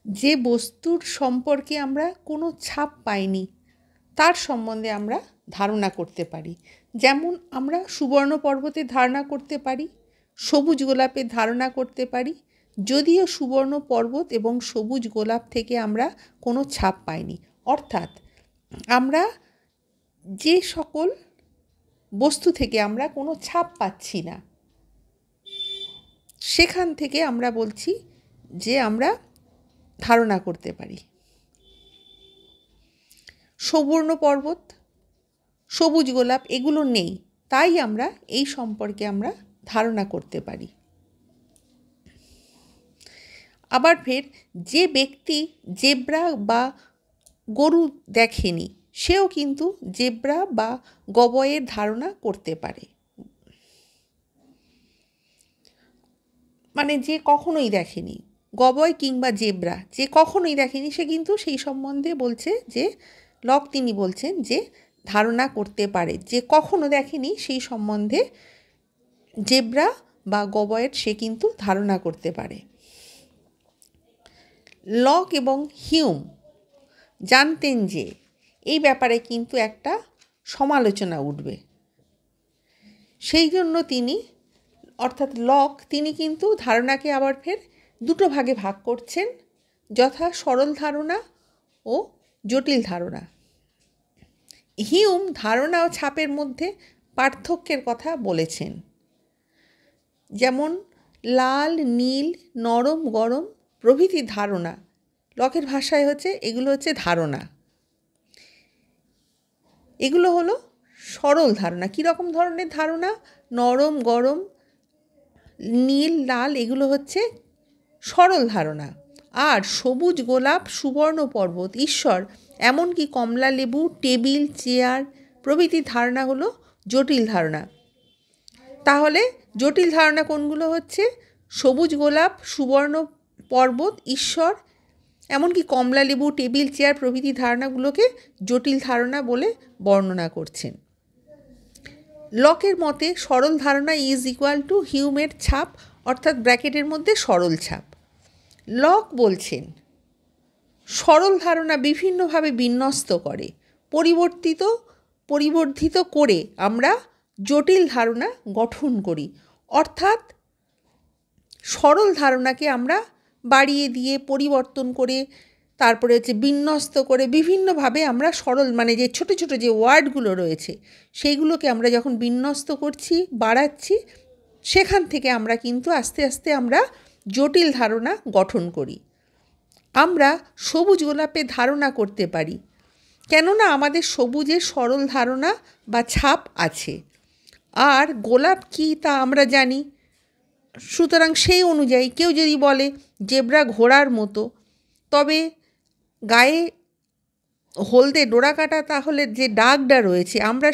যে বস্তুর সম্পর্কে আমরা কোনো ছাপ পাইনি তার সম্বন্ধে আমরা ধারণা করতে পারি। যেমন আমরা সুবর্ণ পর্বতের ধারণা করতে পারি, সবুজ গোলাপের ধারণা করতে পারি, যদিও সুবর্ণ পর্বত এবং সবুজ গোলাপ থেকে আমরা কোনো ছাপ পাইনি। অর্থাৎ আমরা যে সকল বস্তু থেকে আমরা কোনো ছাপ পাচ্ছি না, সেখান থেকে আমরা বলছি যে আমরা ধারণা করতে পারি। সুবর্ণ পর্বত, সবুজ গোলাপ এগুলো নেই, তাই আমরা এই সম্পর্কে আমরা ধারণা করতে পারি। আবার ফের যে ব্যক্তি জেব্রা বা গরু দেখেনি, সেও কিন্তু জেব্রা বা গবয়ের ধারণা করতে পারে। মানে যে কখনোই দেখেনি, গবয় কিংবা জেব্রা যে কখনোই দেখেনি, সে কিন্তু সেই সম্বন্ধে বলছে যে লক তিনি বলছেন যে ধারণা করতে পারে। যে কখনো দেখেনি সেই সম্বন্ধে জেব্রা বা গবয়ের সে কিন্তু ধারণা করতে পারে। লক এবং হিউম জানতেন যে এই ব্যাপারে কিন্তু একটা সমালোচনা উঠবে, সেই জন্য তিনি অর্থাৎ লক তিনি কিন্তু ধারণাকে আবার ফের দুটো ভাগে ভাগ করছেন, যথা সরল ধারণা ও জটিল ধারণা। হিউম ধারণা ও ছাপের মধ্যে পার্থক্যের কথা বলেছেন। যেমন লাল, নীল, নরম, গরম প্রভৃতি ধারণা, লকের ভাষায় হচ্ছে এগুলো হচ্ছে ধারণা। এগুলো হলো সরল ধারণা। কীরকম ধরনের ধারণা? নরম, গরম, নীল, লাল এগুলো হচ্ছে সরল ধারণা। আর সবুজ গোলাপ, সুবর্ণ পর্বত, ঈশ্বর, এমনকি কমলা লেবু, টেবিল, চেয়ার প্রভৃতি ধারণা হলো জটিল ধারণা। তাহলে জটিল ধারণা কোনগুলো হচ্ছে? সবুজ গোলাপ, সুবর্ণ পর্বত, ঈশ্বর, এমনকি কমলা লেবু, টেবিল, চেয়ার প্রভৃতি ধারণাগুলোকে জটিল ধারণা বলে বর্ণনা করছেন। লকের মতে সরল ধারণা ইজ ইকুয়াল টু হিউমের ছাপ, অর্থাৎ ব্র্যাকেটের মধ্যে সরল ছাপ। লক বলছেন সরল ধারণা বিভিন্নভাবে বিন্যস্ত করে পরিবর্ধিত করে আমরা জটিল ধারণা গঠন করি। অর্থাৎ সরল ধারণাকে আমরা বাড়িয়ে দিয়ে পরিবর্তন করে তারপরে হচ্ছে বিন্যস্ত করে বিভিন্নভাবে আমরা সরল মানে যে ছোটো ছোটো যে ওয়ার্ডগুলো রয়েছে সেইগুলোকে আমরা যখন বিন্যস্ত করছি, বাড়াচ্ছি, সেখান থেকে আমরা কিন্তু আস্তে আস্তে আমরা জটিল ধারণা গঠন করি। আমরা সবুজ গোলাপের ধারণা করতে পারি, কেননা আমাদের সবুজের সরল ধারণা বা ছাপ আছে, আর গোলাপ কী তা আমরা জানি। সুতরাং সেই অনুযায়ী কেউ যদি বলে জেব্রা ঘোড়ার মতো, তবে গায়ে হলদে ডোরা কাটা, তাহলে যে দাগটা রয়েছে আমরা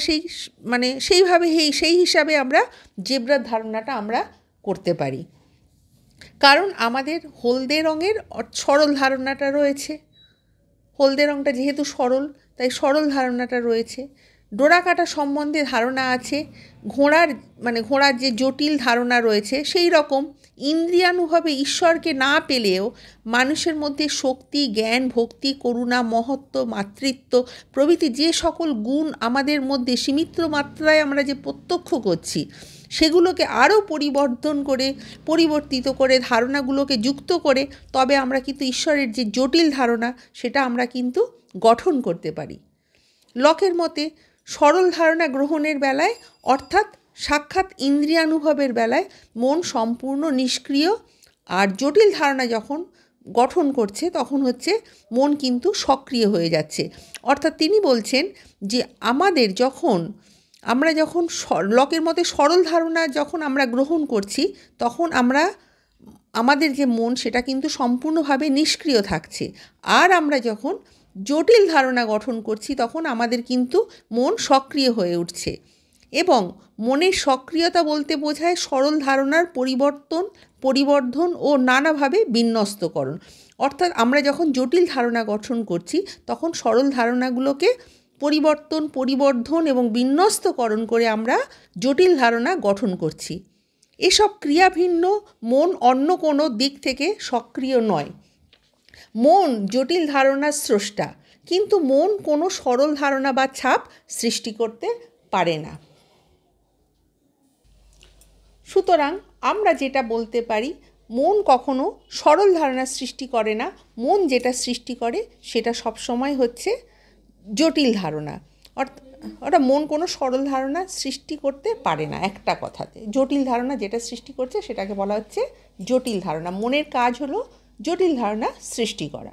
সেই হিসাবে আমরা জেব্রার ধারণাটা আমরা করতে পারি। কারণ আমাদের হলদে রঙের সরল ধারণাটা রয়েছে, হলদে রঙটা যেহেতু সরল তাই সরল ধারণাটা রয়েছে। ডোরা কাটা সম্বন্ধে ধারণা আছে, ঘোড়ার যে জটিল ধারণা রয়েছে সেই রকম ইন্দ্রিয়ানুভবে ঈশ্বরকে না পেলেও মানুষের মধ্যে শক্তি, জ্ঞান, ভক্তি, করুণা, মহত্ব, মাতৃত্ব প্রভৃতি যে সকল গুণ আমাদের মধ্যে সীমিত মাত্রায় আমরা যে প্রত্যক্ষ করছি, সেগুলোকে আরও পরিবর্তিত করে ধারণাগুলোকে যুক্ত করে তবে আমরা কিন্তু ঈশ্বরের যে জটিল ধারণা সেটা আমরা কিন্তু গঠন করতে পারি। লকের মতে সরল ধারণা গ্রহণের বেলায় অর্থাৎ সাক্ষাৎ ইন্দ্রিয়ানুভবের বেলায় মন সম্পূর্ণ নিষ্ক্রিয়, আর জটিল ধারণা যখন গঠন করছে তখন হচ্ছে মন কিন্তু সক্রিয় হয়ে যাচ্ছে। অর্থাৎ তিনি বলছেন যে আমরা যখন লকের মতে সরল ধারণা যখন আমরা গ্রহণ করছি তখন আমাদের যে মন সেটা কিন্তু সম্পূর্ণভাবে নিষ্ক্রিয় থাকছে, আর আমরা যখন জটিল ধারণা গঠন করছি তখন আমাদের কিন্তু মন সক্রিয় হয়ে উঠছে। এবং মনের সক্রিয়তা বলতে বোঝায় সরল ধারণার পরিবর্ধন ও নানাভাবে বিন্যস্তকরণ। অর্থাৎ আমরা যখন জটিল ধারণা গঠন করছি তখন সরল ধারণাগুলোকে পরিবর্ধন এবং বিন্যস্তকরণ করে আমরা জটিল ধারণা গঠন করছি। এসব ক্রিয়া ভিন্ন, মন অন্য কোনো দিক থেকে সক্রিয় নয়। মন জটিল ধারণার স্রষ্টা, কিন্তু মন কোনো সরল ধারণা বা ছাপ সৃষ্টি করতে পারে না। সুতরাং আমরা যেটা বলতে পারি, মন কখনো সরল ধারণা সৃষ্টি করে না। মন যেটা সৃষ্টি করে সেটা সবসময় হচ্ছে জটিল ধারণা। অর্থাৎ মন কোনো সরল ধারণা সৃষ্টি করতে পারে না। একটা কথাতে জটিল ধারণা যেটা সৃষ্টি করছে সেটাকে বলা হচ্ছে জটিল ধারণা। মনের কাজ হলো জটিল ধারণা সৃষ্টি করা।